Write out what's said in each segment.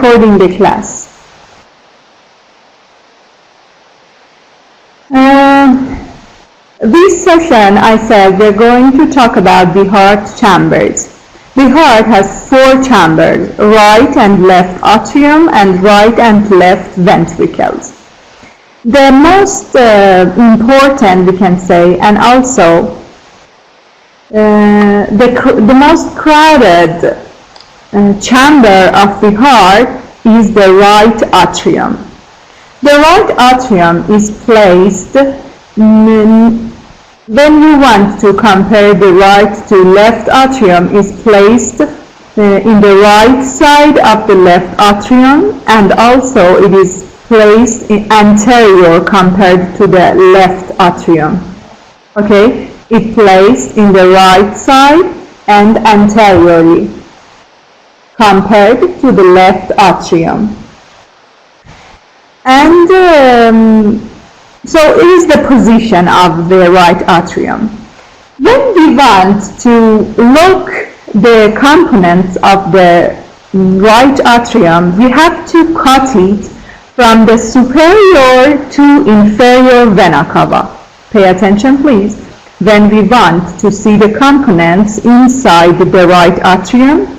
recording the class. This session, I said, we're going to talk about the heart chambers. The heart has 4 chambers, right and left atrium and right and left ventricles. The most important, we can say, and also the most crowded chamber of the heart is the right atrium. The right atrium is placed, when you want to compare the right to left atrium, is placed in the right side of the left atrium, and also it is placed in anterior compared to the left atrium. Okay, it's placed in the right side and anteriorly compared to the left atrium. And so it is the position of the right atrium. When we want to look the components of the right atrium, we have to cut it from the superior to inferior vena cava. Pay attention, please. When we want to see the components inside the right atrium,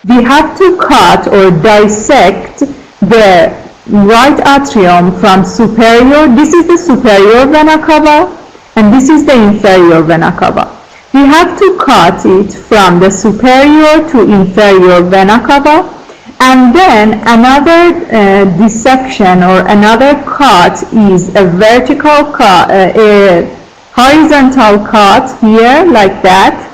we have to cut or dissect the right atrium from superior. This is the superior vena cava and this is the inferior vena cava. We have to cut it from the superior to inferior vena cava, and then another dissection or another cut is a vertical cut, a horizontal cut here like that,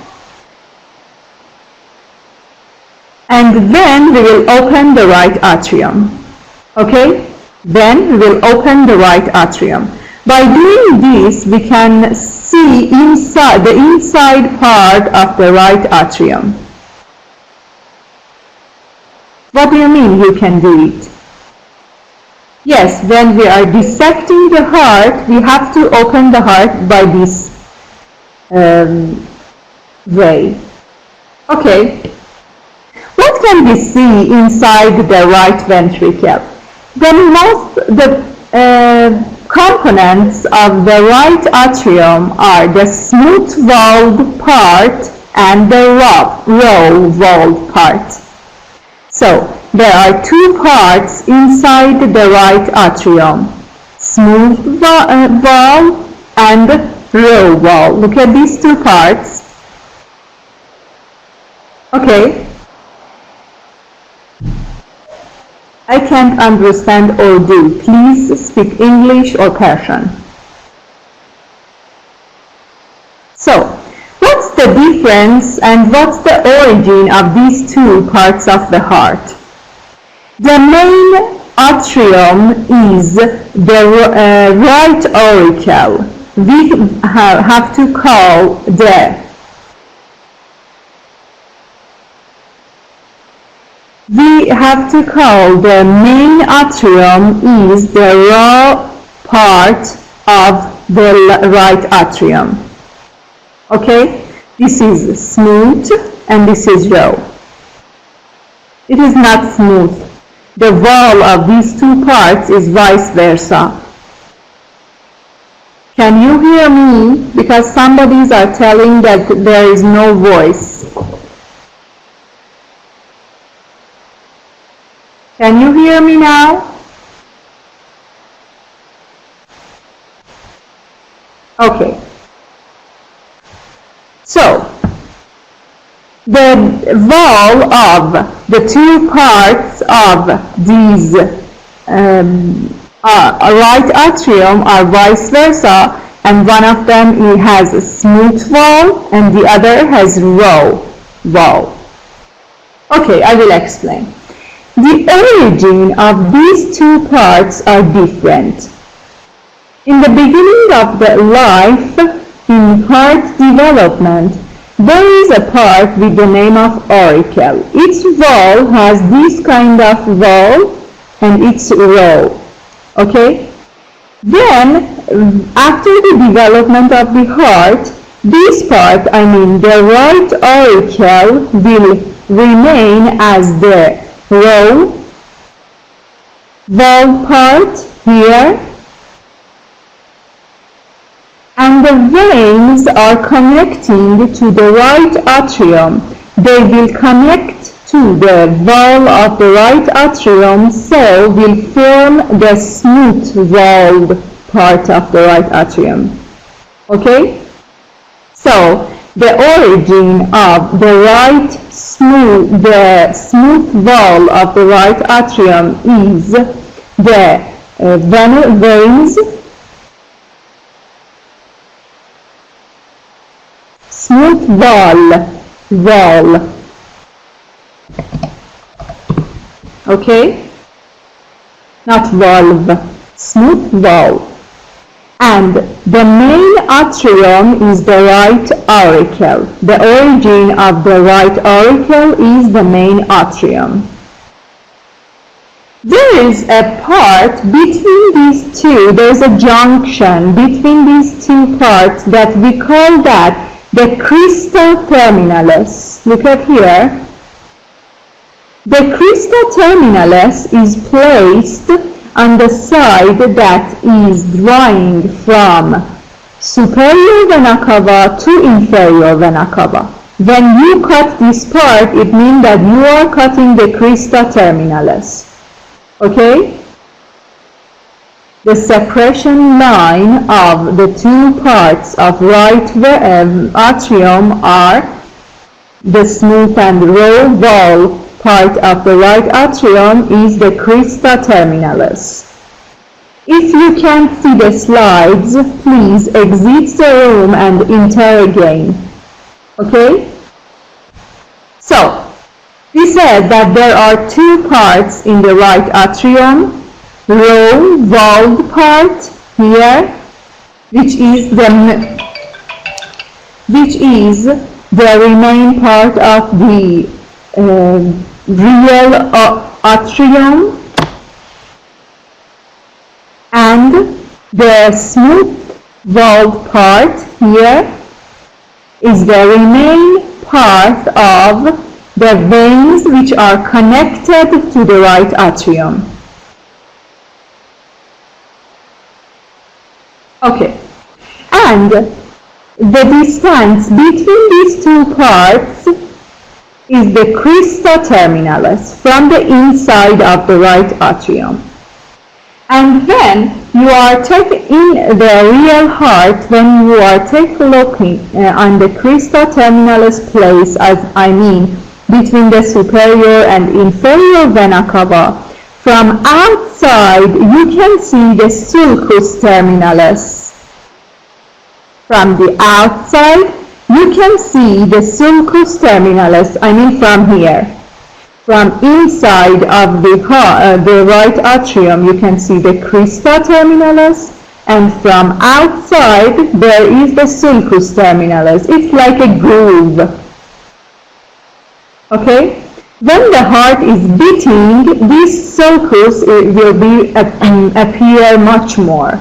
and then we will open the right atrium. Okay, then we will open the right atrium. By doing this, we can see the inside part of the right atrium. What do you mean you can do it? Yes, when we are dissecting the heart, we have to open the heart by this way. Okay, what can we see inside the right ventricle? The components of the right atrium are the smooth-walled part and the row-walled part. So there are 2 parts inside the right atrium, smooth wall and row wall. Look at these 2 parts. Okay. I can't understand Urdu. Please speak English or Persian. So, what's the difference and what's the origin of these 2 parts of the heart? The main atrium is the right auricle. We have to call the main atrium is the raw part of the right atrium. Okay, this is smooth and this is raw. It is not smooth. The wall of these 2 parts is vice versa. Can you hear me? Because somebody's are telling that there is no voice. Can you hear me now? Okay. So, the wall of the 2 parts of these right atrium are vice versa, and one of them has a smooth wall and the other has raw wall. Okay, I will explain. The origin of these 2 parts are different. In the beginning of the life, in heart development, there is a part with the name of auricle. Its wall has this kind of wall and it's raw. Okay? Then, after the development of the heart, this part, I mean the right auricle, will remain as the raw valve part here, and the veins are connecting to the right atrium. They will connect to the wall of the right atrium, so will form the smooth walled part of the right atrium. Okay? So the origin of the smooth wall of the right atrium is the veins, smooth wall, okay, not valve, smooth wall. And the main atrium is the right auricle. The origin of the right auricle is the main atrium. There is a part between these two, there is a junction between these two parts that we call that the crista terminalis. Look at here. The crista terminalis is placed on the side that is drawing from superior vena cava to inferior vena cava. When you cut this part, it means that you are cutting the crista terminalis. Okay? The separation line of the two parts of right atrium are the smooth and raw wall part of the right atrium is the crista terminalis. If you can't see the slides, please exit the room and enter again. Okay? So, we said that there are two parts in the right atrium, raw walled part here, which is the remain part of the real atrium, and the smooth walled part here is the remain part of the veins which are connected to the right atrium. Okay, and the distance between these two parts is the crista terminalis from the inside of the right atrium. And when you are taking in the real heart, when you are looking on the crista terminalis place, as I mean between the superior and inferior vena cava, from outside you can see the sulcus terminalis. From the outside you can see the sulcus terminalis, I mean from here. From inside of the right atrium you can see the crista terminalis, and from outside there is the sulcus terminalis. It's like a groove. Okay? When the heart is beating, this sulcus will appear much more.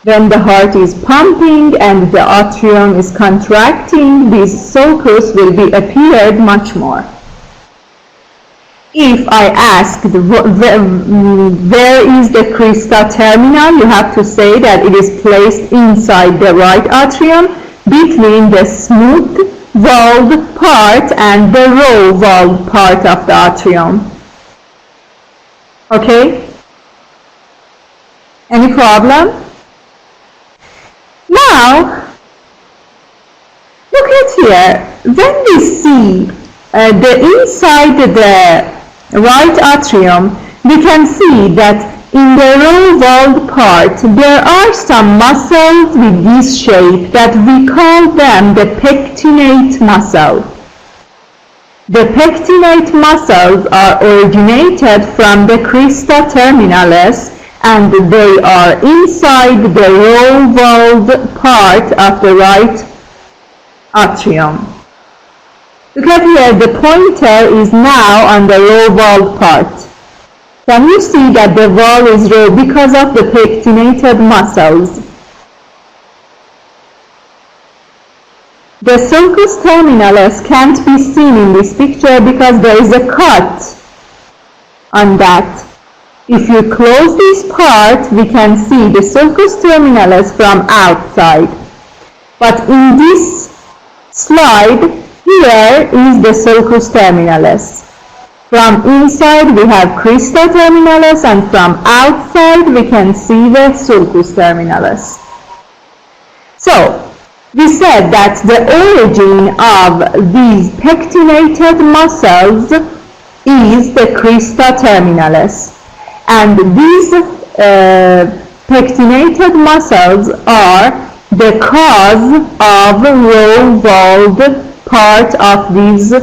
When the heart is pumping and the atrium is contracting, this sulcus will be appeared much more. If I asked where is the crista terminal, you have to say that it is placed inside the right atrium between the smooth walled part and the raw walled part of the atrium. Okay? Any problem? Now, look at here. When we see the inside the right atrium, we can see that in the raw walled part there are some muscles with this shape that we call them the pectinate muscle. The pectinate muscles are originated from the crista terminalis, and they are inside the raw walled part of the right atrium. Look at here, the pointer is now on the raw walled part. Can you see that the wall is raw because of the pectinated muscles? The sulcus terminalis can't be seen in this picture because there is a cut on that. If you close this part, we can see the sulcus terminalis from outside. But in this slide, here is the sulcus terminalis. From inside we have crista terminalis, and from outside we can see the sulcus terminalis. So, we said that the origin of these pectinated muscles is the crista terminalis. And these pectinated muscles are the cause of row-walled part of these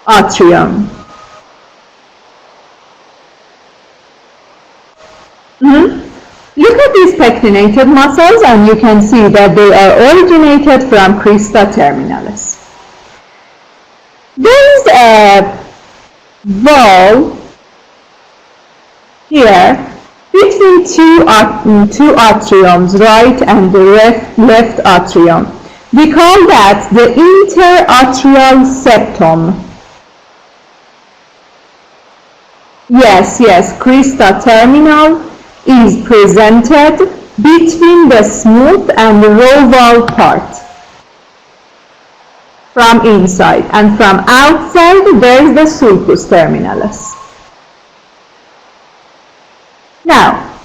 atrium. Look at these pectinated muscles, and you can see that they are originated from crista terminalis. There is a wall here between two atriums, right and left atrium. We call that the interatrial septum. Yes, crista terminal is presented between the smooth and the row-wall part from inside, and from outside there is the sulcus terminalis. Now,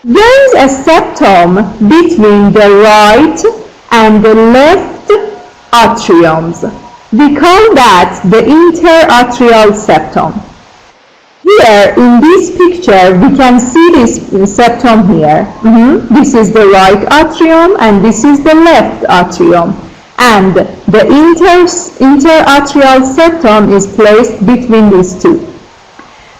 there is a septum between the right and the left atriums. We call that the interatrial septum. Here in this picture we can see this septum here. This is the right atrium and this is the left atrium. And the interatrial septum is placed between these two.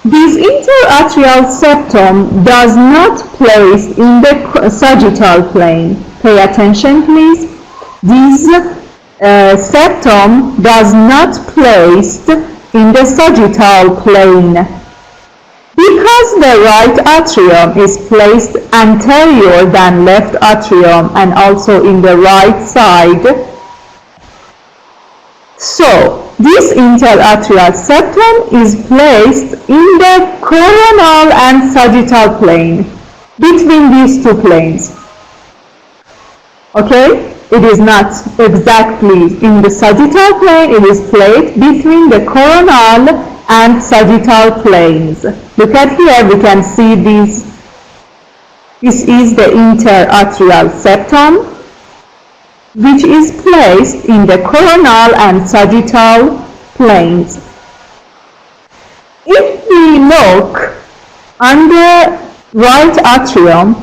This interatrial septum does not place in the sagittal plane. Pay attention please. This septum does not place in the sagittal plane. Because the right atrium is placed anterior than left atrium and also in the right side, so this interatrial septum is placed in the coronal and sagittal plane, between these two planes. Okay? It is not exactly in the sagittal plane, it is placed between the coronal and sagittal planes. Look at here, we can see this. This is the interatrial septum, which is placed in the coronal and sagittal planes. If we look on the right atrium,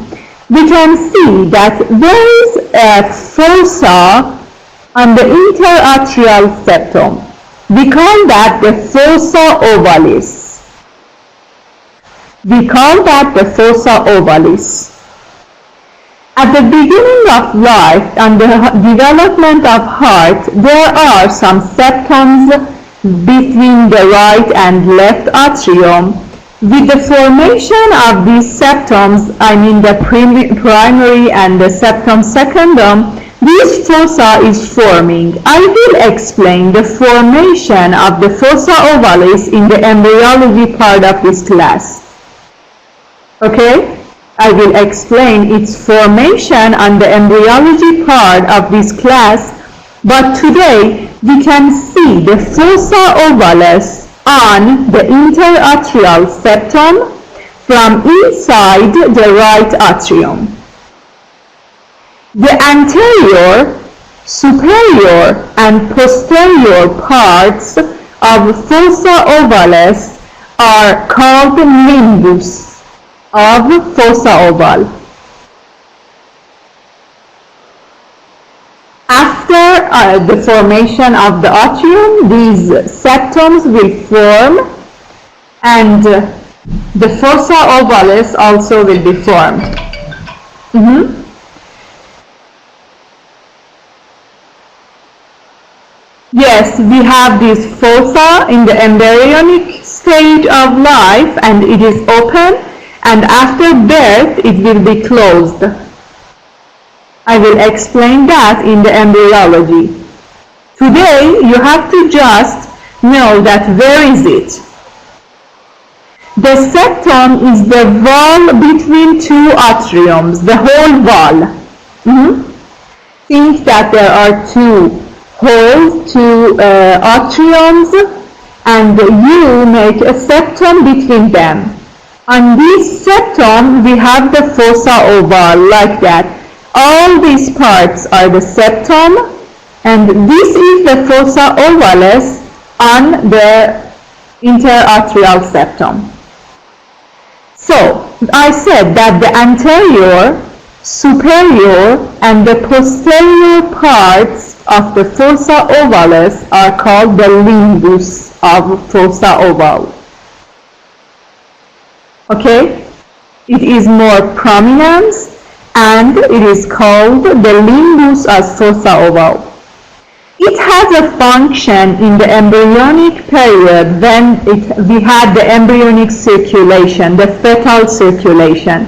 we can see that there is a fossa on the interatrial septum. We call that the fossa ovalis. We call that the fossa ovalis. At the beginning of life and the development of heart, there are some septums between the right and left atrium. With the formation of these septums, I mean the primary and the septum secundum, this fossa is forming. I will explain the formation of the fossa ovalis in the embryology part of this class. Okay? I will explain its formation on the embryology part of this class, but today we can see the fossa ovalis on the interatrial septum from inside the right atrium. The anterior, superior, and posterior parts of fossa ovalis are called the nimbus of fossa oval. After the formation of the atrium, these septums will form and the fossa ovalis also will be formed. Yes, we have this fossa in the embryonic stage of life and it is open, and after birth it will be closed. I will explain that in the embryology. Today you have to just No, that where is it? The septum is the wall between two atriums, the whole wall. Think that there are two holes, two atriums, and you make a septum between them. On this septum, we have the fossa oval, like that. All these parts are the septum, and this is the fossa ovalis on the interatrial septum. So, I said that the anterior, superior, and the posterior parts of the fossa ovalis are called the limbus of fossa oval. Okay? It is more prominent and it is called the limbus as fossa oval. It has a function in the embryonic period when we had the embryonic circulation, the fetal circulation.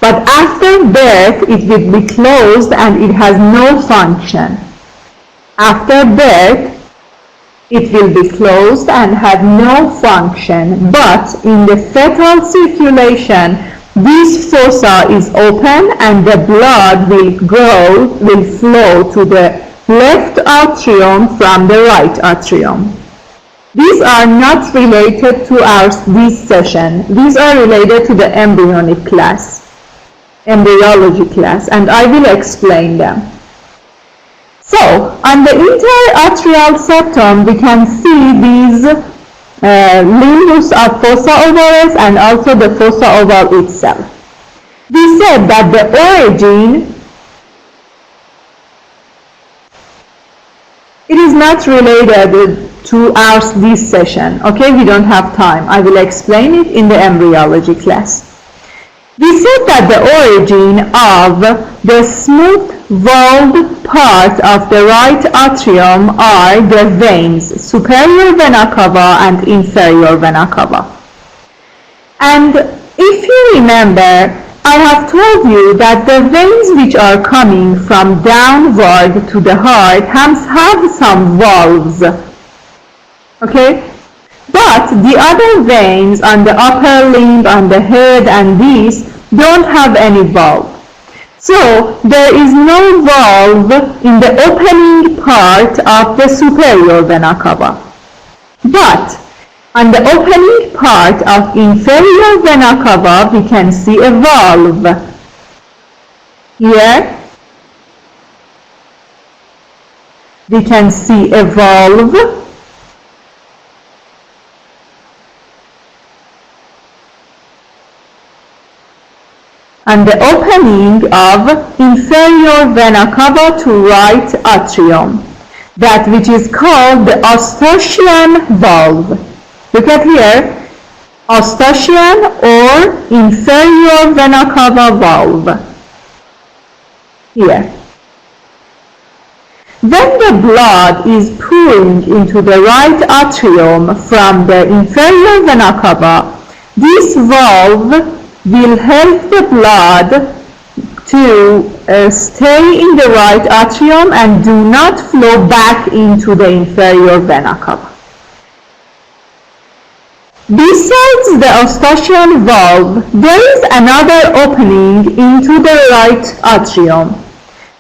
But after birth, it will be closed and it has no function. After birth, it will be closed and have no function. But in the fetal circulation, this fossa is open and the blood will flow to the left atrium from the right atrium. These are not related to this session. These are related to the embryonic class, embryology class, and I will explain them. So, on the interatrial septum, we can see these limbus of fossa ovalis and also the fossa oval itself. We said that the origin, it is not related to this session. Okay, we don't have time. I will explain it in the embryology class. We said that the origin of the smooth-walled part of the right atrium are the veins, superior vena cava and inferior vena cava. And if you remember, I have told you that the veins which are coming from downward to the heart have some valves. Okay? But the other veins on the upper limb, on the head, and these don't have any valve. So there is no valve in the opening part of the superior vena cava. But on the opening part of inferior vena cava, we can see a valve. Here, we can see a valve. And the opening of inferior vena cava to right atrium, that which is called the Eustachian valve. Look at here, Eustachian or inferior vena cava valve. Here. When the blood is pouring into the right atrium from the inferior vena cava, this valve will help the blood to stay in the right atrium and do not flow back into the inferior vena cava. Besides the Eustachian valve, there is another opening into the right atrium,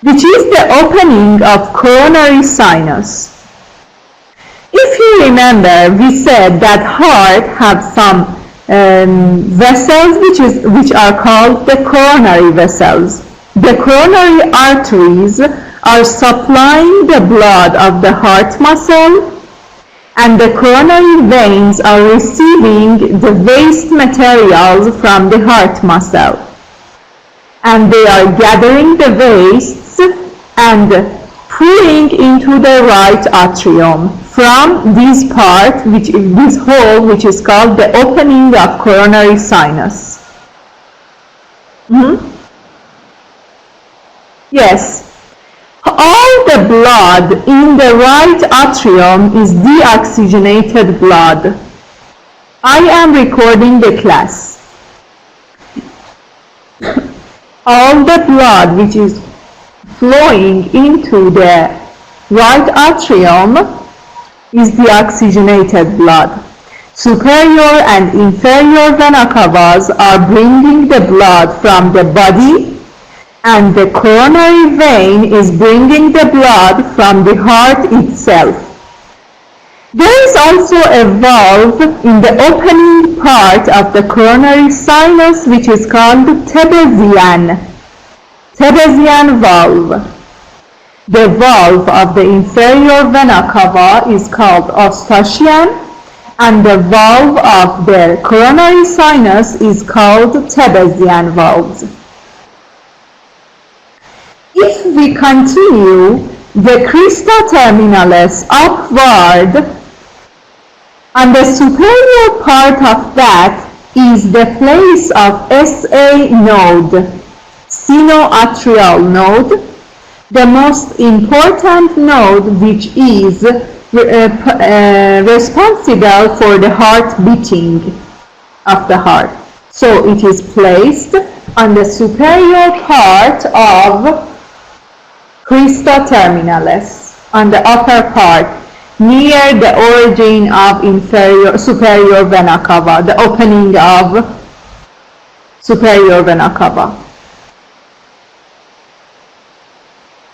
which is the opening of coronary sinus. If you remember, we said that heart have some vessels which are called the coronary vessels. The coronary arteries are supplying the blood of the heart muscle, and the coronary veins are receiving the waste materials from the heart muscle. And they are gathering the wastes and pouring into the right atrium from this part, this hole, which is called the opening of coronary sinus. Yes, all the blood in the right atrium is deoxygenated blood. I am recording the class. All the blood which is flowing into the right atrium is deoxygenated blood. Superior and inferior vena cavas are bringing the blood from the body, and the coronary vein is bringing the blood from the heart itself. There is also a valve in the opening part of the coronary sinus which is called Tebesian valve. The valve of the inferior vena cava is called Eustachian, and the valve of the coronary sinus is called Tebesian valves. If we continue the crista terminalis upward, on the superior part of that is the place of SA node, sinoatrial node, the most important node which is responsible for the heart beating of the heart. So it is placed on the superior part of crista terminalis, on the upper part, near the origin of superior vena cava, the opening of superior vena cava.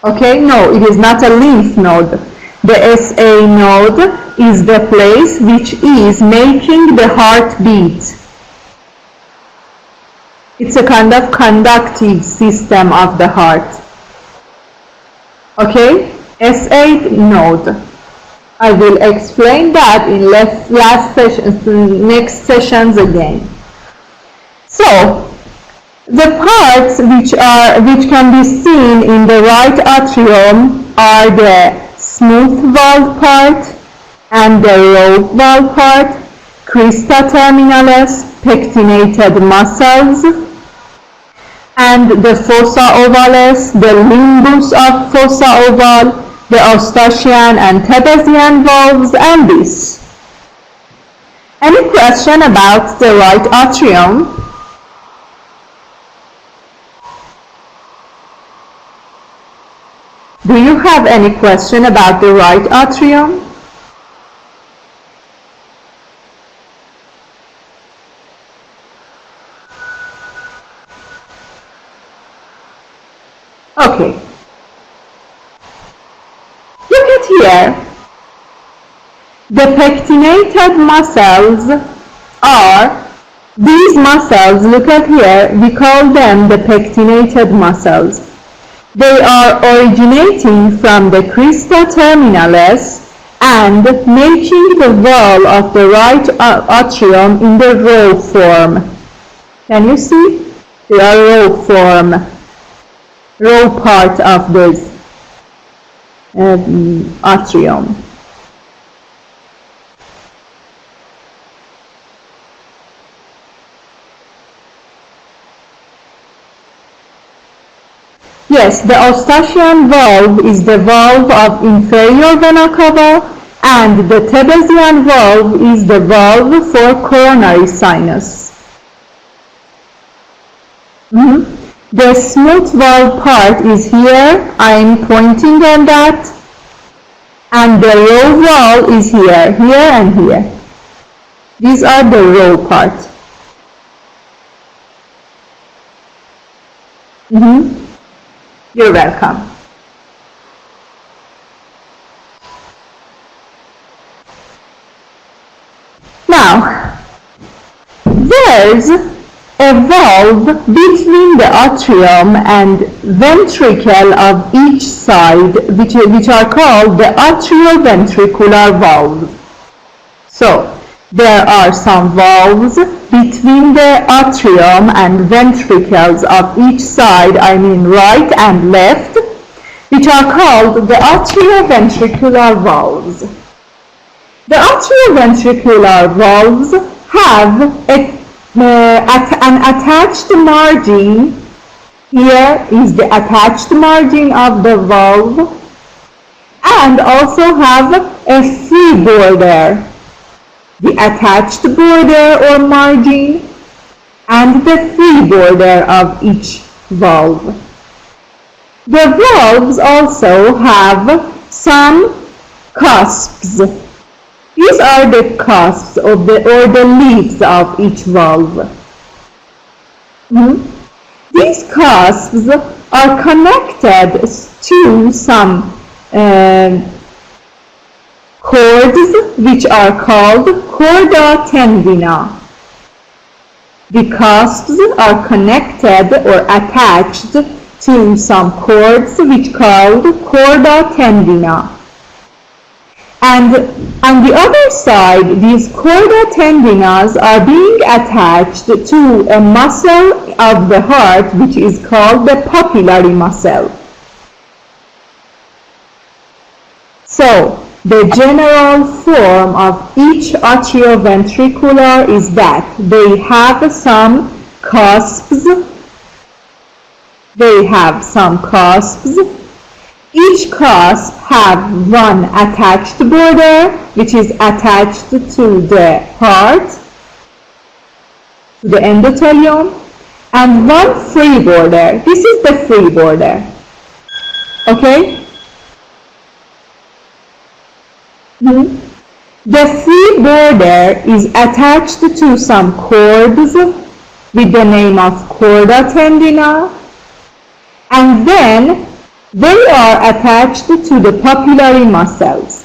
Okay, no, it is not a lymph node. The SA node is the place which is making the heart beat. It's a kind of conductive system of the heart. Okay, S8 node. I will explain that in next sessions again. So, the parts which can be seen in the right atrium are the smooth valve part and the rope valve part, crista terminalis, pectinated muscles, and the fossa ovalis, the limbus of fossa oval, the Eustachian and Tebesian valves, and this. Any question about the right atrium? Do you have any question about the right atrium? Okay. Look at here. The pectinated muscles are these muscles. Look at here. We call them the pectinated muscles. They are originating from the crista terminalis and making the wall of the right atrium in the row form. Can you see? They are row form, row part of this atrium. Yes, the Eustachian valve is the valve of inferior vena cava, and the Tebesian valve is the valve for coronary sinus. The smooth valve part is here. I am pointing on that. And the row valve is here, here and here. These are the row part. You're welcome. Now, there's a valve between the atrium and ventricle of each side, which are called the atrioventricular valves. So, there are some valves between the atrium and ventricles of each side, I mean right and left, which are called the atrioventricular valves. The atrioventricular valves have an attached margin. Here is the attached margin of the valve, and also have a free border. The attached border or margin and the free border of each valve. The valves also have some cusps. These are the cusps of the leaves of each valve. These cusps are connected to some cords which are called corda tendina. The cusps are connected or attached to some cords which are called corda tendina. And on the other side, these corda tendinas are being attached to a muscle of the heart which is called the papillary muscle. So, the general form of each atrioventricular is that they have some cusps. Each cusp have one attached border which is attached to the heart, to the endothelium, and one free border. This is the free border. Okay? The free border is attached to some cords with the name of corda tendina, and then they are attached to the papillary muscles.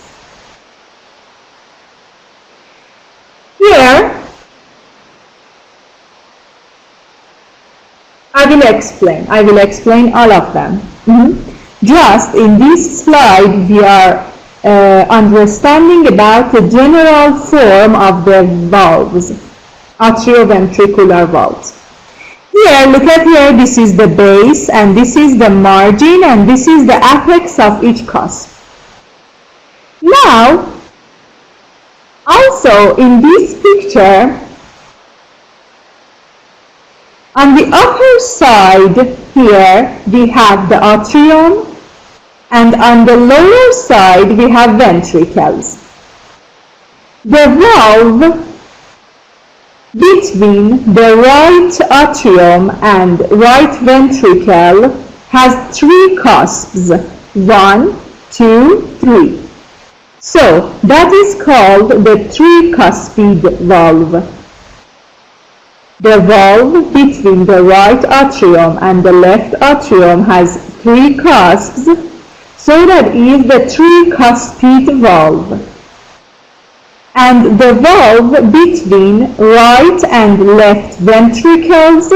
Here, I will explain all of them. Just in this slide, we are understanding about the general form of the valves, atrioventricular valves. Here, look at here, this is the base, and this is the margin, and this is the apex of each cusp. Now, also in this picture, on the upper side here, we have the atrium, and on the lower side, we have ventricles. The valve between the right atrium and right ventricle has three cusps, 1, 2, 3. So that is called the tricuspid valve. The valve between the right atrium and the left atrium has three cusps, so that is the tricuspid valve. And the valve between right and left ventricles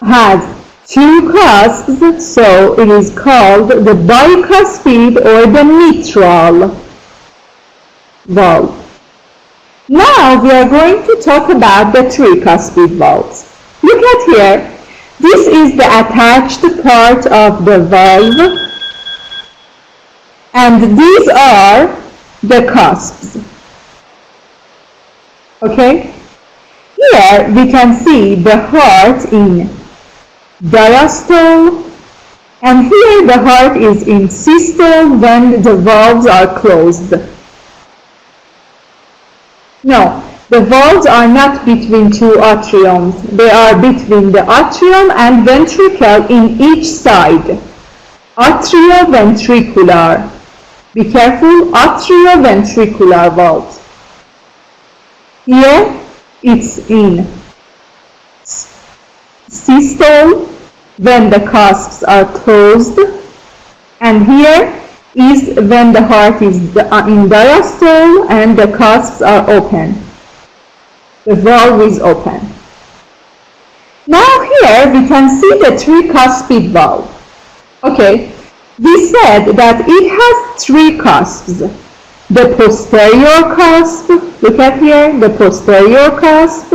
has two cusps, so it is called the bicuspid or the mitral valve. Now we are going to talk about the tricuspid valves. Look at here. This is the attached part of the valve, and these are the cusps. Okay? Here we can see the heart in diastole, and here the heart is in systole when the valves are closed. No, the valves are not between two atriums. They are between the atrium and ventricle in each side. Atrioventricular. Be careful, atrioventricular valves. Here it's in systole when the cusps are closed, and here is when the heart is in diastole and the cusps are open. The valve is open. Now here we can see the tricuspid valve. Okay, we said that it has three cusps. The posterior cusp, look at here, the posterior cusp,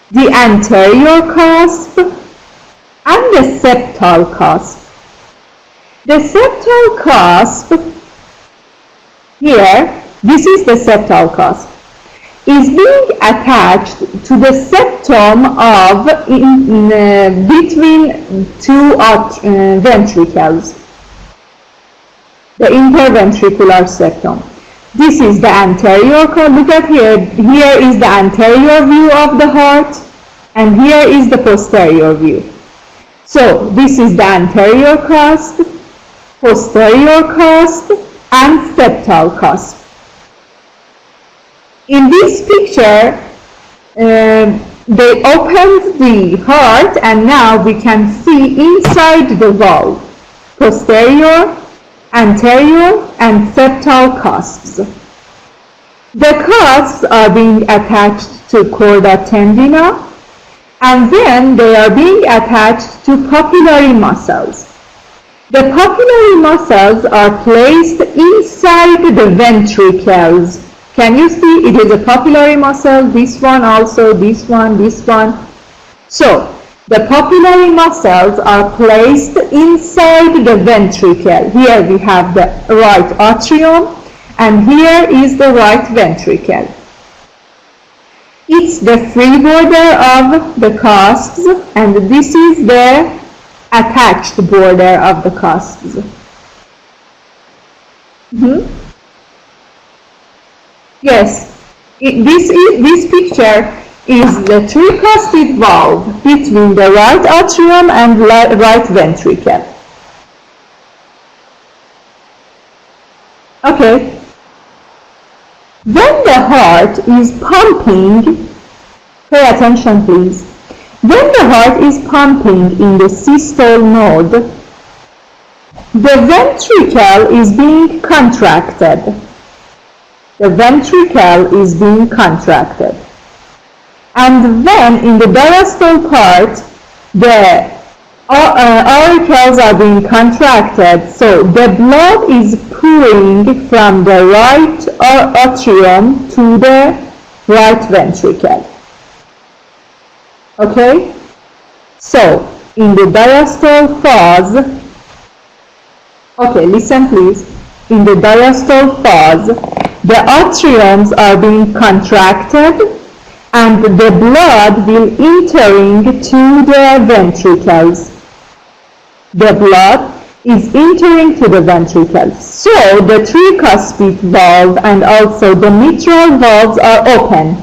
the anterior cusp, and the septal cusp. The septal cusp, here, this is the septal cusp, is being attached to the septum of between two ventricles, the interventricular septum. This is the anterior cusp. Look at here. Here is the anterior view of the heart, and here is the posterior view. So this is the anterior cusp, posterior cusp, and septal cusp. In this picture, they opened the heart, and now we can see inside the valve posterior, anterior, and septal cusps. The cusps are being attached to chorda tendina, and then they are being attached to papillary muscles. The papillary muscles are placed inside the ventricles. Can you see? It is a papillary muscle, this one also, this one, this one. So, the papillary muscles are placed inside the ventricle. Here we have the right atrium, and here is the right ventricle. It's the free border of the cusps, and this is the attached border of the cusps. Yes, this picture is the tricuspid valve between the right atrium and right ventricle. Okay. When the heart is pumping, pay attention please. When the heart is pumping in the systole node, the ventricle is being contracted. The ventricle is being contracted. And then in the diastole part, the auricles are being contracted, so the blood is pouring from the right atrium to the right ventricle. Okay? So, in the diastole phase, okay, listen please. In the diastole phase, the atriums are being contracted, and the blood will entering to the ventricles. The blood is entering to the ventricles. So the tricuspid valve and also the mitral valves are open.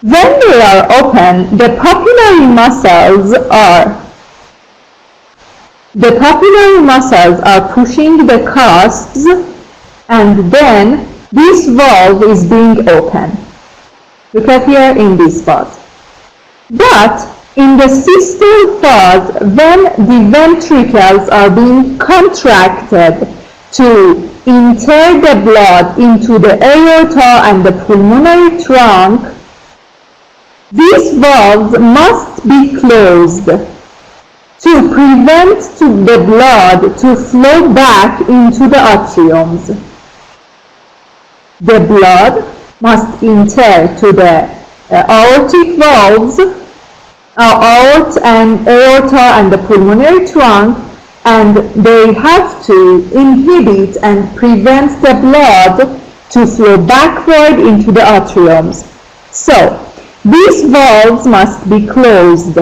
When they are open, the papillary muscles are pushing the cusps, and then this valve is being open. Look at here in this part. But in the systole phase, when the ventricles are being contracted to enter the blood into the aorta and the pulmonary trunk, these valves must be closed to prevent the blood to flow back into the atriums. The blood must enter to the aortic valves, aorta and the pulmonary trunk, and they have to inhibit and prevent the blood to flow backward into the atriums. So, these valves must be closed.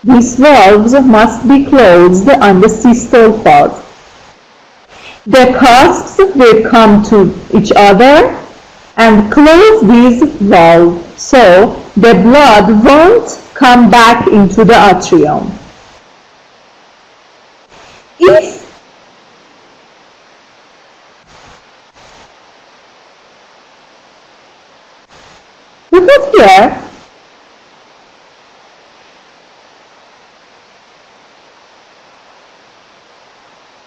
These valves must be closed on the systole phase. The cusps will come to each other and close these valves, so the blood won't come back into the atrium. Look at here.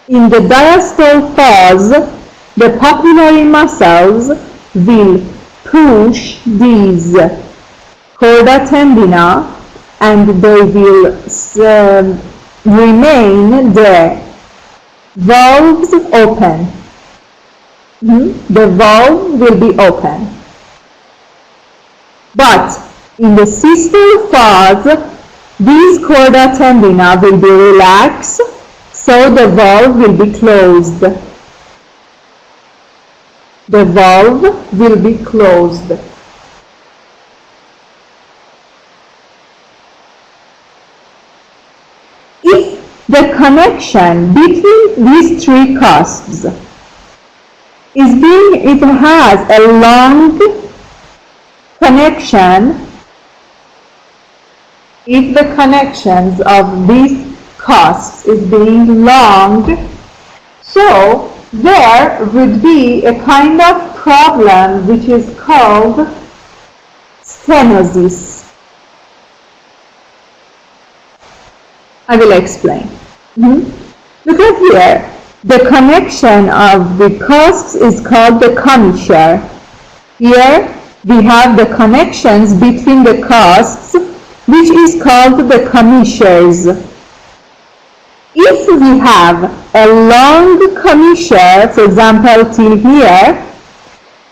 In the diastole phase, the papillary muscles will push these chorda tendina, and they will remain the valves open. The valve will be open. But in the systole phase, these chorda tendina will be relaxed, so the valve will be closed. The valve will be closed. If the connection between these three cusps it has a long connection, if the connections of these cusps is being long, So there would be a kind of problem which is called stenosis. I will explain. Look at here. The connection of the cusps is called the commissure. Here we have the connections between the cusps, which is called the commissures. If we have a long commissure, for example till here,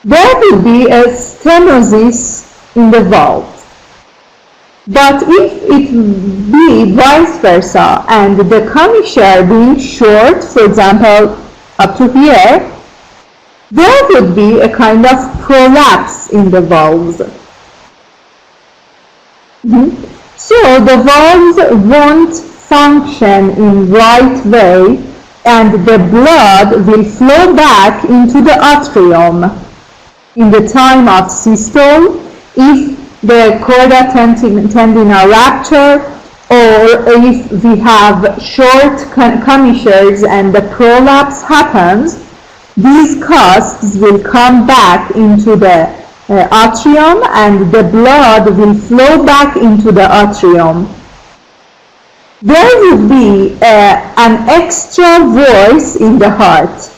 there will be a stenosis in the valve. But if it be vice versa and the commissure being short, for example up to here, there would be a kind of prolapse in the valves. So the valves won't function in right way and the blood will flow back into the atrium in the time of systole if the chorda tendina rupture, or if we have short commissures and the prolapse happens, these cusps will come back into the atrium and the blood will flow back into the atrium. There would be an extra voice in the heart.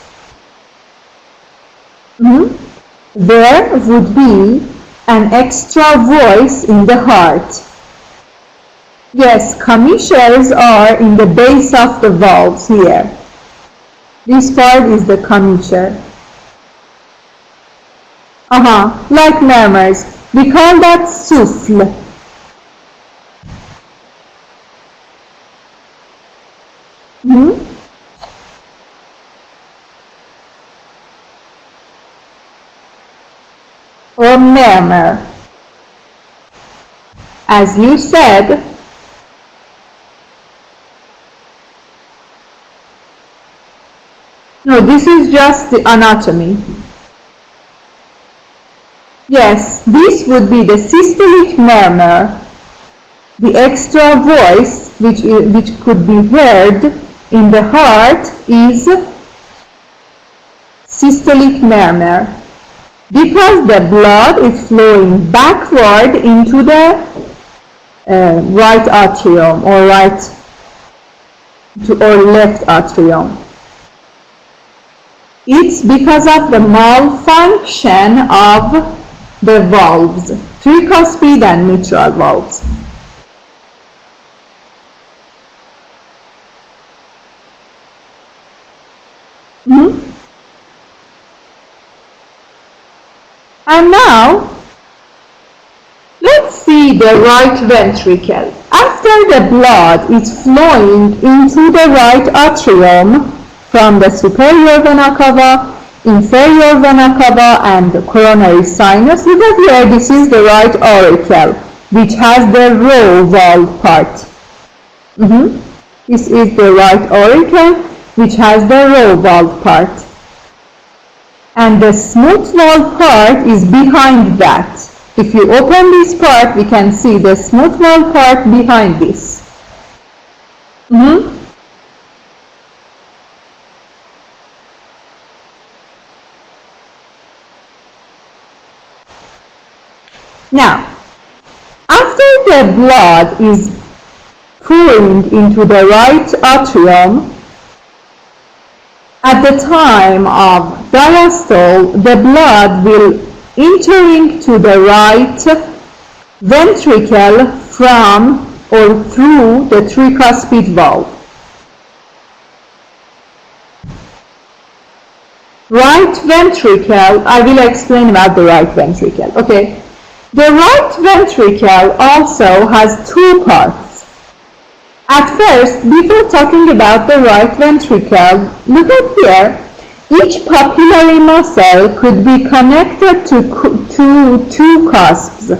There would be an extra voice in the heart. Yes, commissures are in the base of the valves here. This part is the commissure. Like murmurs. We call that souffle. Or murmur. As you said, no, this is just the anatomy. Yes, this would be the systolic murmur, the extra voice which could be heard in the heart is systolic murmur, because the blood is flowing backward into the right atrium or left atrium. It's because of the malfunction of the valves, tricuspid and mitral valves. And now, let's see the right ventricle. After the blood is flowing into the right atrium from the superior vena cava, inferior vena cava, and the coronary sinus, look at here, this is the right auricle, which has the row valve part. This is the right auricle, which has the row valve part. And the smooth valve part is behind that. If you open this part, we can see the smooth valve part behind this. Now, after the blood is pouring into the right atrium, at the time of diastole, the blood will entering to the right ventricle from or through the tricuspid valve. Right ventricle, I will explain about the right ventricle. Okay, the right ventricle also has two parts. At first, before talking about the right ventricle, look at here. Each papillary muscle could be connected to two cusps.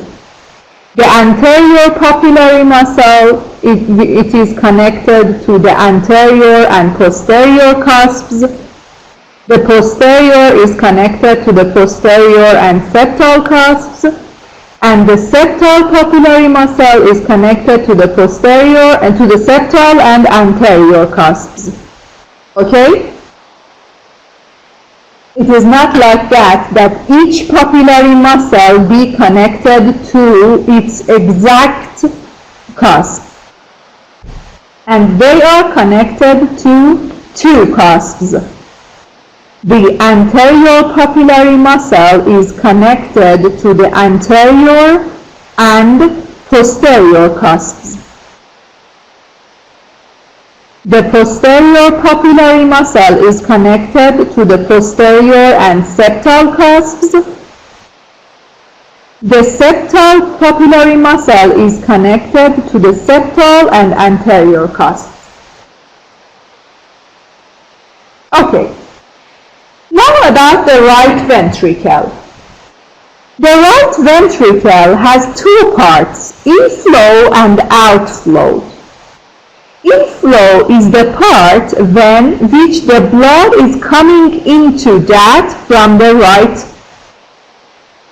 The anterior papillary muscle, it is connected to the anterior and posterior cusps. The posterior is connected to the posterior and septal cusps. And the septal papillary muscle is connected to the posterior and to the septal and anterior cusps. Okay? It is not like that each papillary muscle be connected to its exact cusp. And they are connected to two cusps. The anterior papillary muscle is connected to the anterior and posterior cusps. The posterior papillary muscle is connected to the posterior and septal cusps. The septal papillary muscle is connected to the septal and anterior cusps. Okay, now about the right ventricle. The right ventricle has two parts, inflow and outflow. Inflow is the part which the blood is coming into that from the right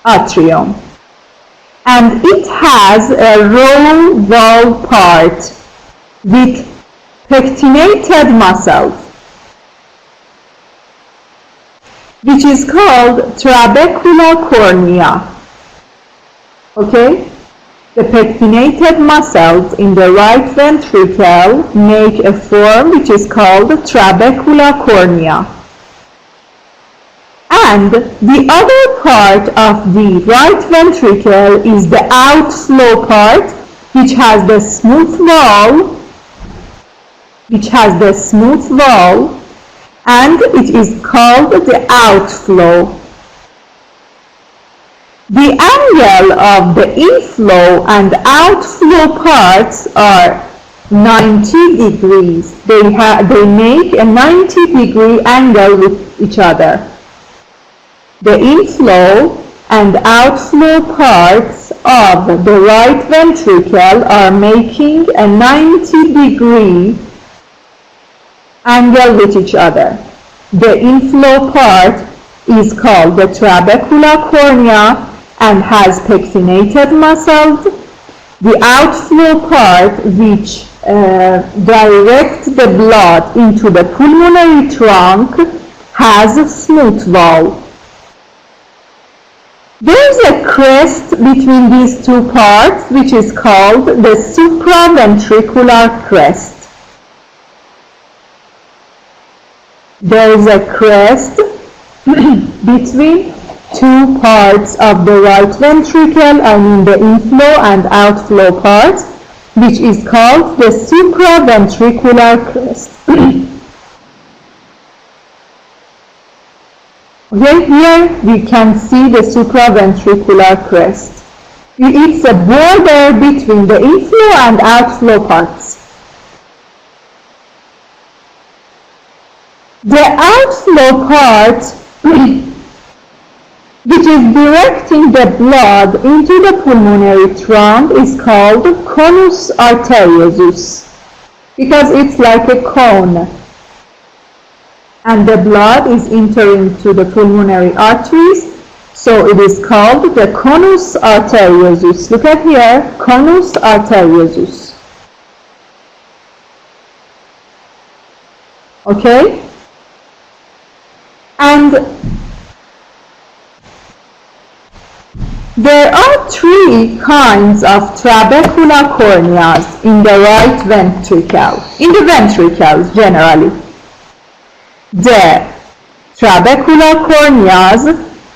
atrium. And it has a row wall part with pectinated muscles, which is called trabecular cornea. Okay? The pectinated muscles in the right ventricle make a form which is called trabecular cornea. And the other part of the right ventricle is the outflow part, which has the smooth wall, and it is called the outflow. The angle of the inflow and outflow parts are 90 degrees. They make a 90-degree angle with each other. The inflow and outflow parts of the right ventricle are making a 90-degree angle with each other. The inflow part is called the trabecular cornea and has pectinated muscles. The outflow part, which directs the blood into the pulmonary trunk, has a smooth wall. There is a crest between these two parts, which is called the supraventricular crest. There is a crest between two parts of the right ventricle, I mean the inflow and outflow parts, which is called the supraventricular crest. Okay, here we can see the supraventricular crest. It's a border between the inflow and outflow parts. The outflow part, which is directing the blood into the pulmonary trunk, is called conus arteriosus, because it's like a cone, and the blood is entering to the pulmonary arteries, so it is called the conus arteriosus. Look at here, conus arteriosus. Okay? And there are three kinds of trabecular corneas in the right ventricle, in the ventricles generally. The trabecular corneas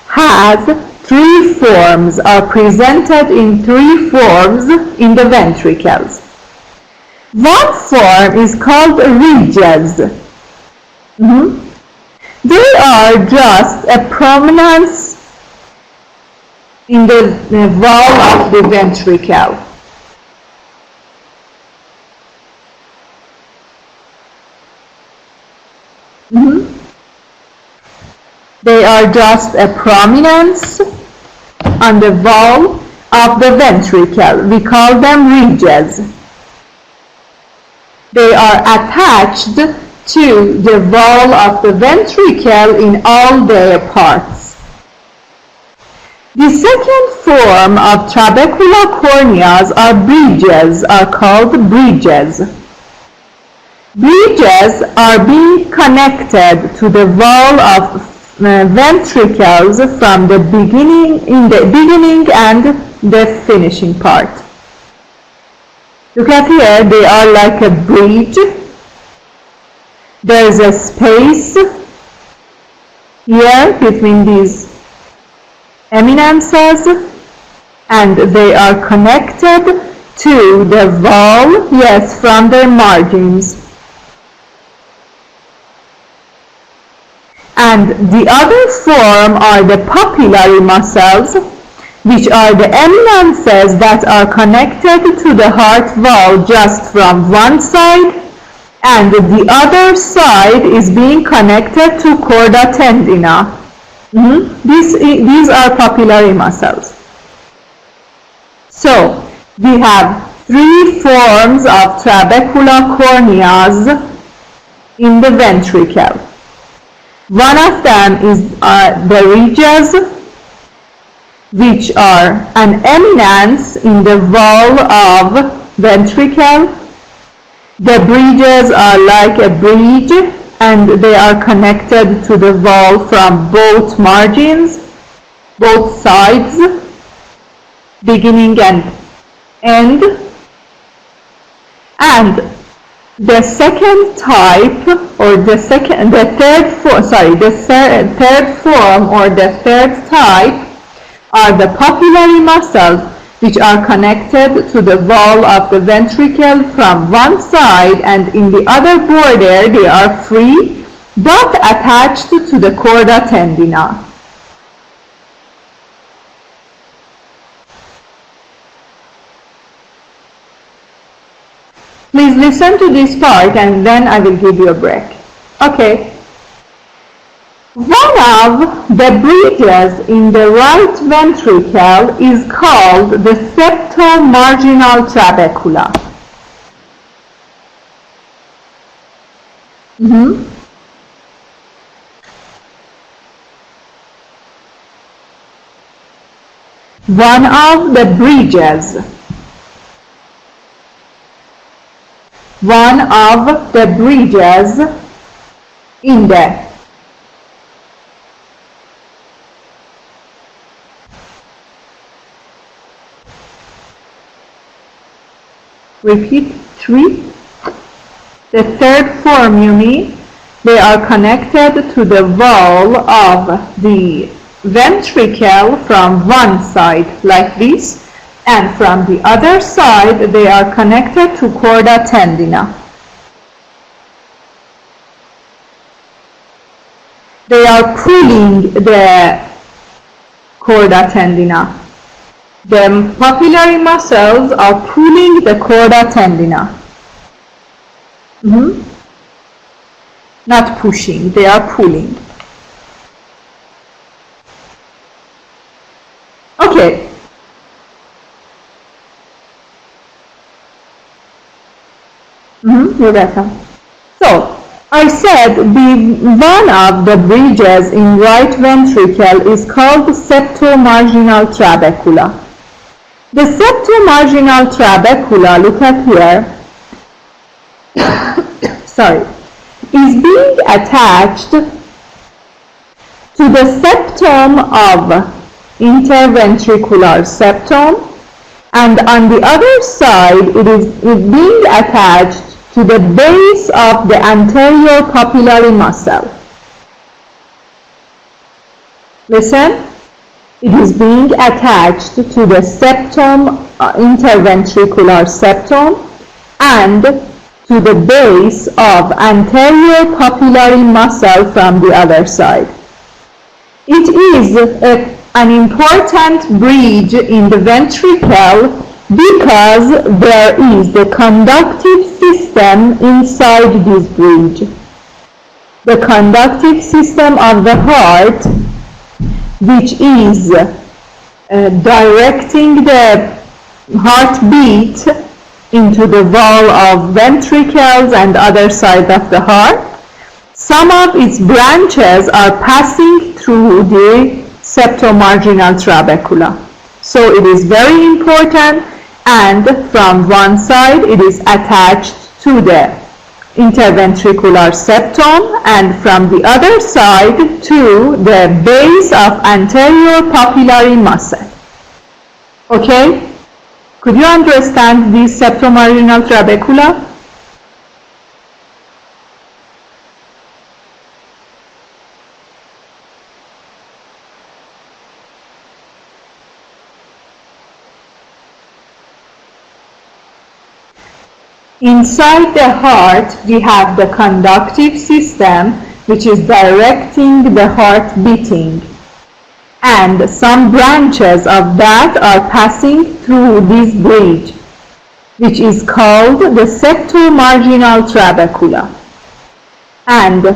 has three forms, are presented in three forms in the ventricles. One form is called ridges. They are just a prominence in the wall of the ventricle. They are just a prominence on the wall of the ventricle. We call them ridges. They are attached to the wall of the ventricle in all their parts. The second form of trabecular corneas are bridges, are called bridges. Bridges are being connected to the wall of ventricles from the beginning, in the beginning and the finishing part. Look at here, they are like a bridge. There is a space here between these eminences, and they are connected to the wall, yes, from their margins. And the other form are the papillary muscles, which are the eminences that are connected to the heart wall just from one side, and the other side is being connected to chorda tendina. These are papillary muscles. So we have three forms of trabecular corneas in the ventricle. One of them is the ridges, which are an eminence in the wall of ventricle. The bridges are like a bridge, and they are connected to the wall from both margins, both sides, beginning and end. And the second type, or the third form or the third type are the papillary muscles, which are connected to the wall of the ventricle from one side, and in the other border they are free but attached to the chorda tendina. Please listen to this part and then I will give you a break. Okay. One of the bridges in the right ventricle is called the septomarginal trabecula. One of the bridges. One of the bridges in the repeat three. The third form, you mean, they are connected to the wall of the ventricle from one side like this, and from the other side they are connected to chorda tendina. They are pulling the chorda tendina. The papillary muscles are pulling the chorda tendina. Not pushing, they are pulling. Okay. You're welcome. So, I said one of the bridges in right ventricle is called the septomarginal trabecula. The septomarginal trabecula, look at here, sorry, is being attached to the septum of interventricular septum, and on the other side it is being attached to the base of the anterior papillary muscle. Listen, it is being attached to the septum, interventricular septum, and to the base of anterior papillary muscle from the other side. It is an important bridge in the ventricle because there is the conductive system inside this bridge. The conductive system of the heart, which is directing the heartbeat into the wall of ventricles and other side of the heart. Some of its branches are passing through the septomarginal trabecula. So it is very important, and from one side it is attached to the interventricular septum, and from the other side to the base of anterior papillary muscle. Okay? Could you understand this septomarginal trabecula? Inside the heart, we have the conductive system, which is directing the heart beating. And some branches of that are passing through this bridge, which is called the septomarginal trabecula. And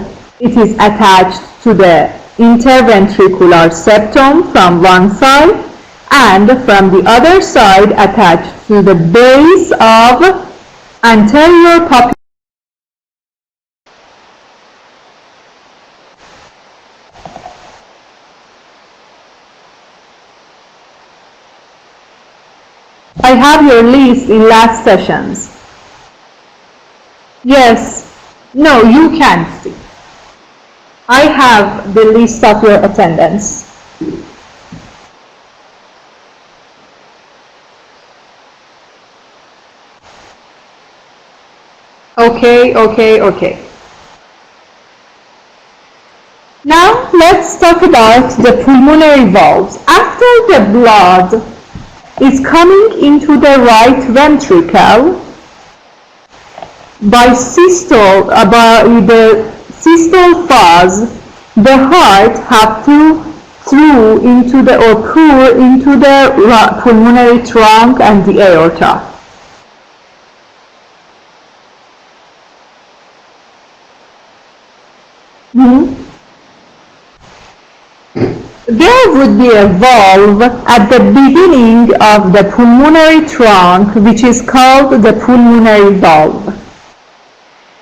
it is attached to the interventricular septum from one side, and from the other side attached to the base of anterior papillary. I have your list in last sessions. Yes. No, you can't see. I have the list of your attendance. Okay. Now let's talk about the pulmonary valves. After the blood is coming into the right ventricle, by the systole phase, the heart have to pour into the pulmonary trunk and the aorta. There would be a valve at the beginning of the pulmonary trunk, which is called the pulmonary valve.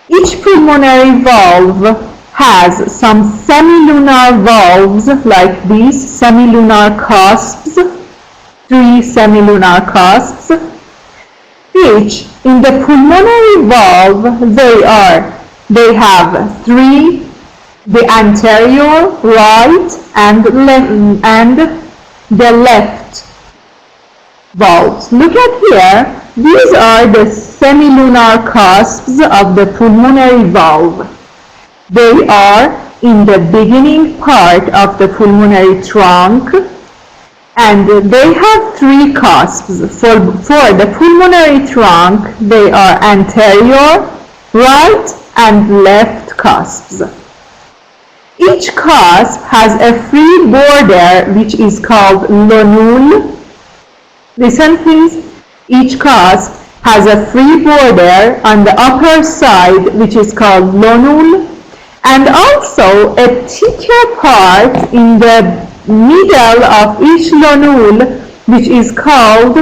Each pulmonary valve has some semilunar valves like these, semilunar cusps, 3 semilunar cusps, which in the pulmonary valve they have 3, the anterior, right, and the left valves. Look at here, these are the semilunar cusps of the pulmonary valve. They are in the beginning part of the pulmonary trunk, and they have 3 cusps. For the pulmonary trunk, they are anterior, right, and left cusps. Each cusp has a free border which is called lunule. Listen please. Each cusp has a free border on the upper side which is called lunule, and also a thicker part in the middle of each lunule which is called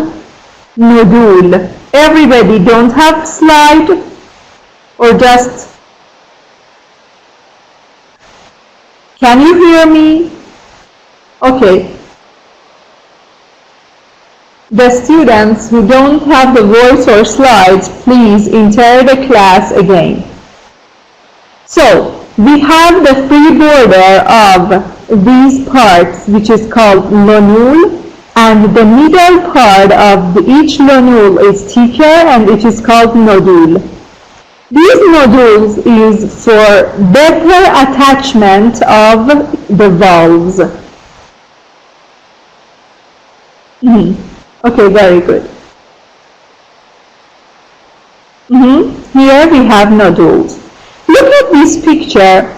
nodule. Everybody, don't have slide or just... Can you hear me? Okay. The students who don't have the voice or slides, please enter the class again. So, we have the free border of these parts, which is called lunule, and the middle part of each lunule is thicker, and it is called nodule. These nodules is for better attachment of the valves. Okay, very good. Here we have nodules. Look at this picture.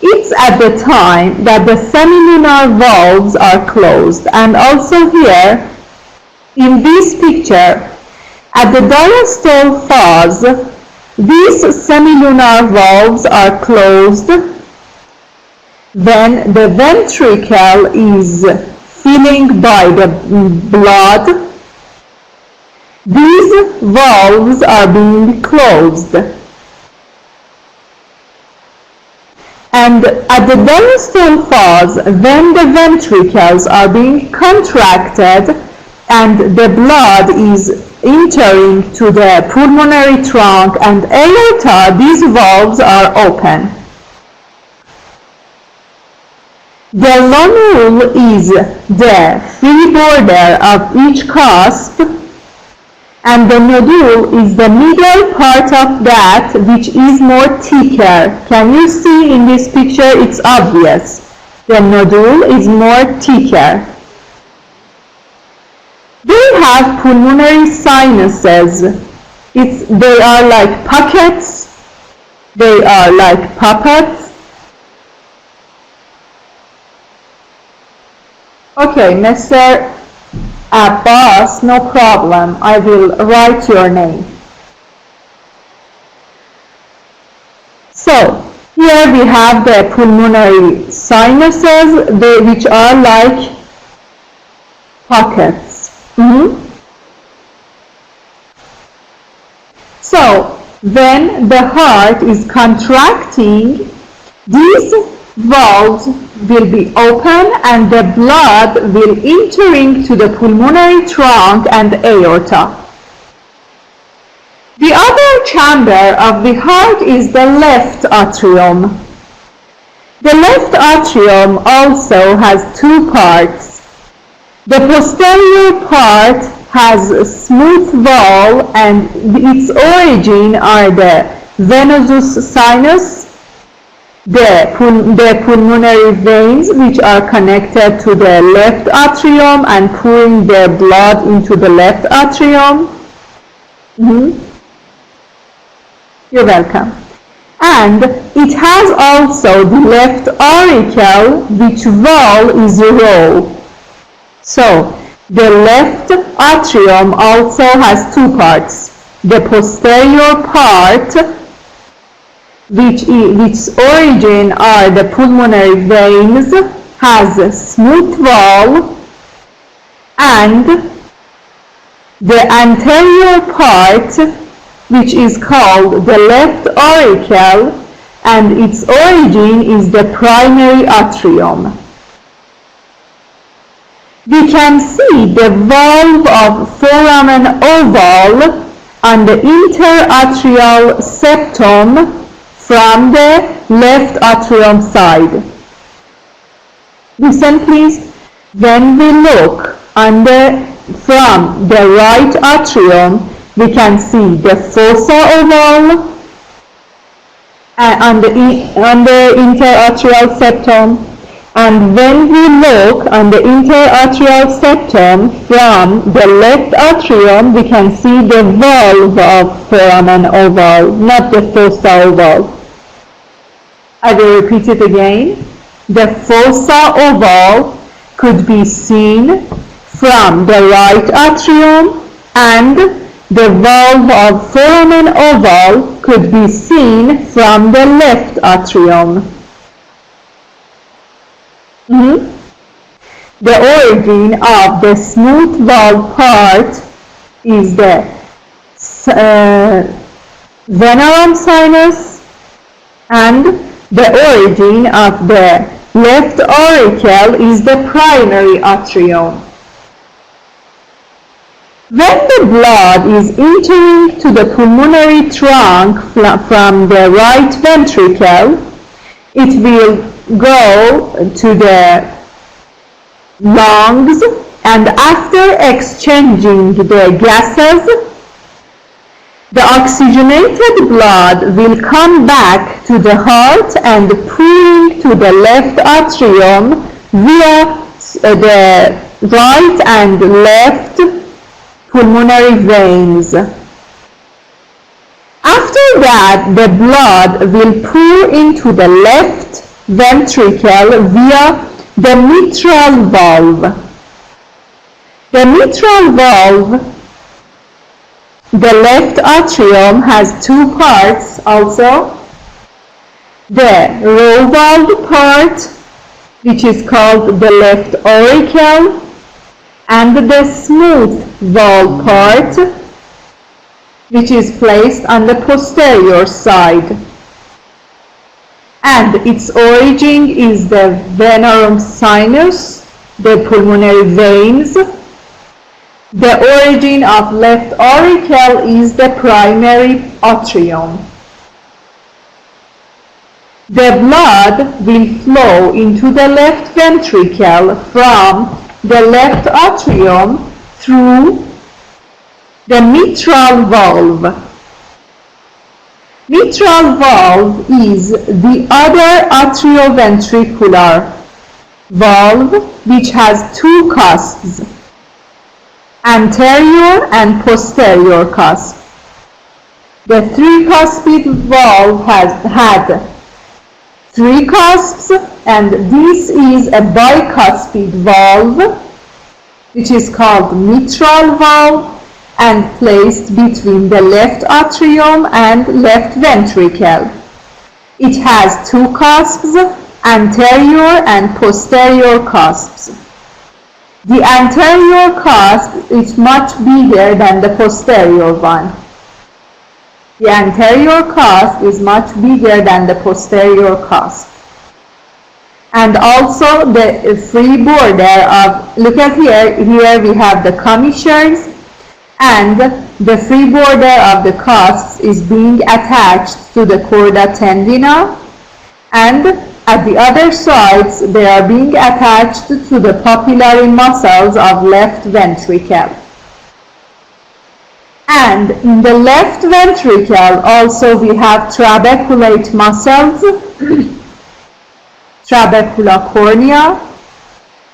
It's at the time that the semilunar valves are closed, and also here in this picture at the diastole phase, these semilunar valves are closed when the ventricle is filling by the blood. These valves are being closed. And at the diastole phase, when the ventricles are being contracted, and the blood is entering to the pulmonary trunk and aorta, these valves are open. The lunule is the free border of each cusp, and the nodule is the middle part of that, which is more thicker. Can you see in this picture? It's obvious. The nodule is more thicker. They have pulmonary sinuses. They are like pockets. They are like puppets. Okay, Mr. Abbas, no problem. I will write your name. So, here we have the pulmonary sinuses, which are like pockets. So, when the heart is contracting, these valves will be open and the blood will entering to the pulmonary trunk and aorta. The other chamber of the heart is the left atrium. The left atrium also has two parts. The posterior part has a smooth wall and its origin are the venous sinus, the pulmonary veins which are connected to the left atrium and pouring their blood into the left atrium. You're welcome. And it has also the left auricle, which wall is raw. So the left atrium also has two parts. The posterior part, which origin are the pulmonary veins, has a smooth wall, and the anterior part, which is called the left auricle, and its origin is the primary atrium. We can see the valve of foramen oval on the interatrial septum from the left atrium side. Listen please, when we look from the right atrium, we can see the fossa oval on the interatrial septum. And when we look on the interatrial septum from the left atrium, we can see the valve of foramen oval, not the fossa oval. I will repeat it again. The fossa oval could be seen from the right atrium, and the valve of foramen oval could be seen from the left atrium. The origin of the smooth valve part is the venerum sinus, and the origin of the left auricle is the primary atrium. When the blood is entering to the pulmonary trunk from the right ventricle, it will go to the lungs, and after exchanging the gases, the oxygenated blood will come back to the heart and pour to the left atrium via the right and left pulmonary veins. After that, the blood will pour into the left ventricle via the mitral valve. The mitral valve, the left atrium, has two parts also. The raw valve part, which is called the left auricle, and the smooth valve part, which is placed on the posterior side. And its origin is the venerum sinus, the pulmonary veins, The origin of left auricle is the primary atrium. The blood will flow into the left ventricle from the left atrium through the mitral valve. Mitral valve is the other atrioventricular valve which has two cusps, anterior and posterior cusp. The three-cusped valve had three cusps, and this is a bicuspid valve which is called mitral valve and placed between the left atrium and left ventricle. It has two cusps, anterior and posterior cusps. The anterior cusp is much bigger than the posterior one. The anterior cusp is much bigger than the posterior cusp. And also the free border of, look at here we have the commissures, and the free border of the cusps is being attached to the chorda tendina, and at the other sides they are being attached to the papillary muscles of left ventricle. And in the left ventricle also we have trabeculate muscles, trabecula cornea,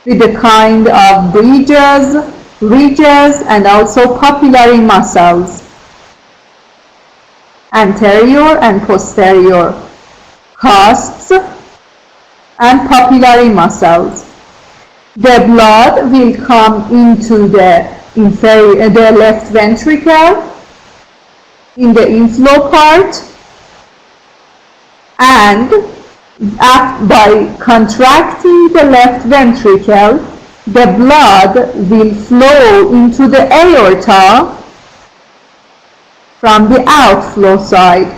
with a kind of ridges, and also papillary muscles, anterior and posterior cusps and papillary muscles. The blood will come into the left ventricle in the inflow part, and by contracting the left ventricle, the blood will flow into the aorta from the outflow side.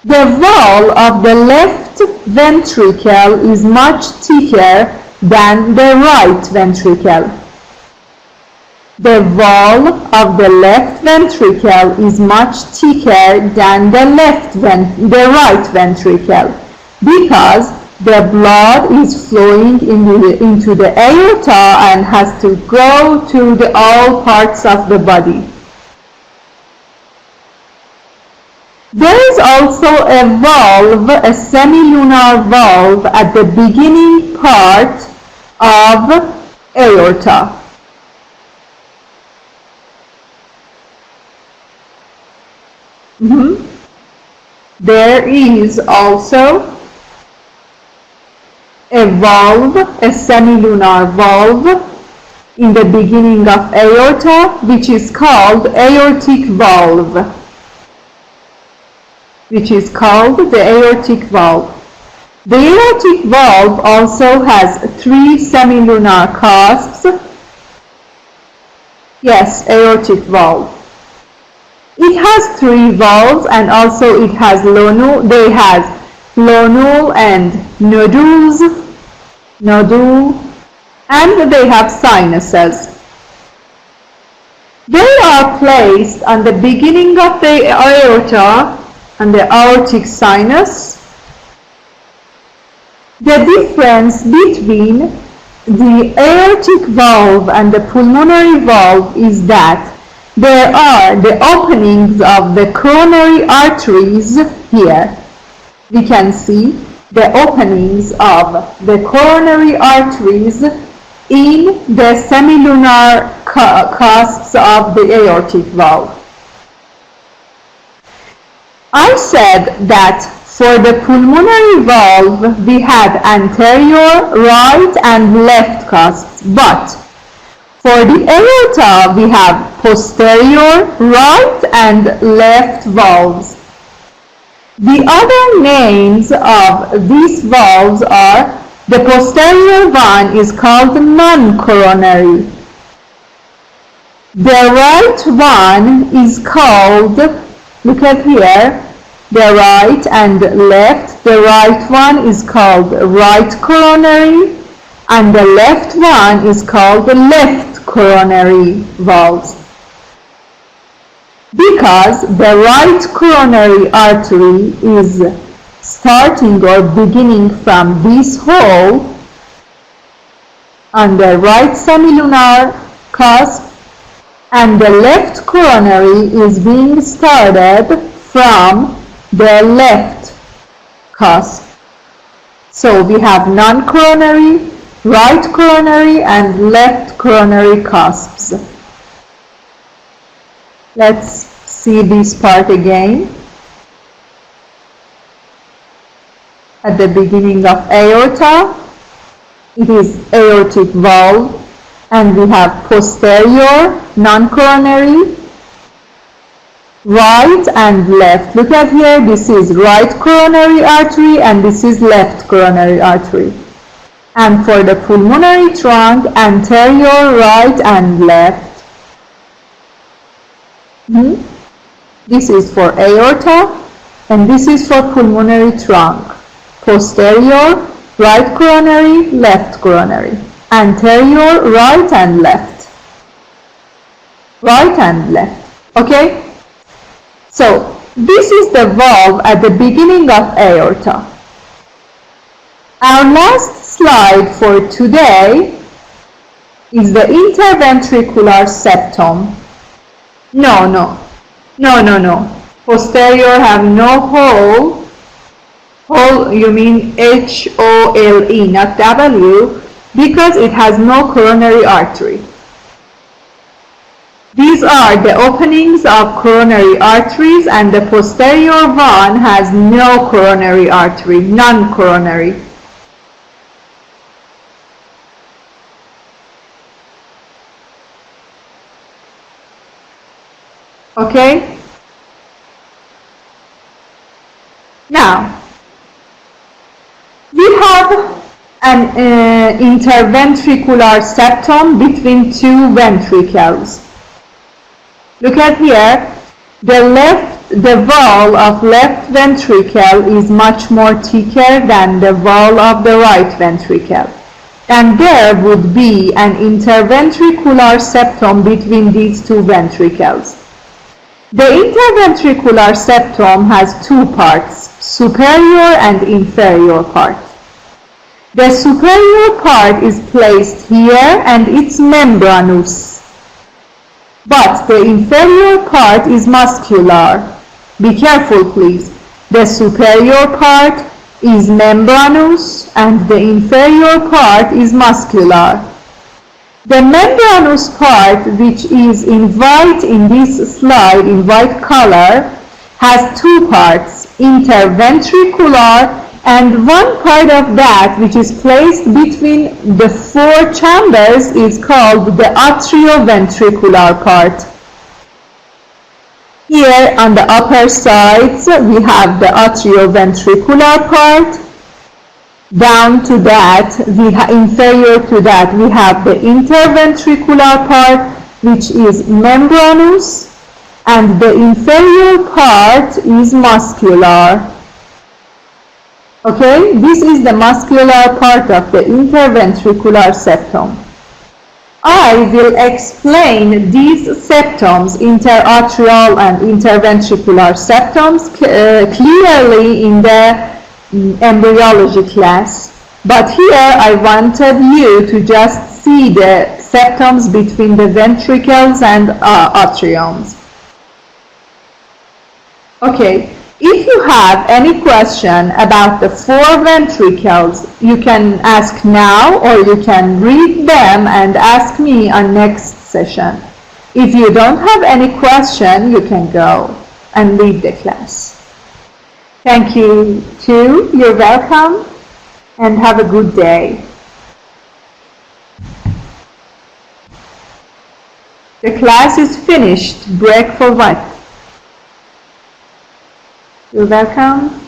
The wall of the left ventricle is much thicker than the right ventricle. The wall of the left ventricle is much thicker than the right ventricle, because the blood is flowing into the aorta and has to go to all parts of the body. There is also a valve, a semilunar valve at the beginning part of aorta. There is also a valve, a semilunar valve in the beginning of aorta, which is called aortic valve. The aortic valve. The aortic valve also has three semilunar cusps. Yes, aortic valve. It has three valves, and also it has lonule and nodule, and they have sinuses. They are placed on the beginning of the aorta and the aortic sinus. The difference between the aortic valve and the pulmonary valve is that there are the openings of the coronary arteries here. We can see the openings of the coronary arteries in the semilunar cusps of the aortic valve. I said that for the pulmonary valve we had anterior, right and left cusps, but for the aorta we have posterior, right and left valves. The other names of these valves are, the posterior one is called non-coronary. The right one is called, look at here, the right and left the right one is called right coronary and the left one is called the left coronary valves. Because the right coronary artery is starting or beginning from this hole on the right semilunar cusp, and the left coronary is being started from the left cusp. So we have non-coronary, right coronary, and left coronary cusps. Let's see this part again. At the beginning of aorta, it is aortic valve, and we have posterior, non-coronary, right and left. Look at here, this is right coronary artery and this is left coronary artery. And for the pulmonary trunk, anterior, right and left. This is for aorta and this is for pulmonary trunk. Posterior, right coronary, left coronary. Anterior, right and left. Right and left. Okay? So, this is the valve at the beginning of aorta. Our last slide for today is the interventricular septum. No. Posterior have no hole. Hole, you mean H-O-L-E, not W, because it has no coronary artery. These are the openings of coronary arteries, and the posterior one has no coronary artery, non-coronary. Okay? Now, we have an interventricular septum between two ventricles. Look at here, the wall of left ventricle is much more thicker than the wall of the right ventricle. And there would be an interventricular septum between these two ventricles. The interventricular septum has two parts, superior and inferior part. The superior part is placed here and it's membranous. But the inferior part is muscular. Be careful, please. The superior part is membranous and the inferior part is muscular. The membranous part, which is in white in this slide, in white color, has two parts, interventricular, and one part of that which is placed between the four chambers is called the atrioventricular part. Here on the upper sides we have the atrioventricular part. Down to that, inferior to that, we have the interventricular part, which is membranous, and the inferior part is muscular. Okay, this is the muscular part of the interventricular septum. I will explain these septums, interatrial and interventricular septums, clearly in the embryology class, but here I wanted you to just see the septums between the ventricles and atriums. Okay, if you have any question about the four ventricles, you can ask now or you can read them and ask me on next session. If you don't have any question, you can go and leave the class. Thank you too. You're welcome and have a good day. The class is finished. Break for what? You're welcome.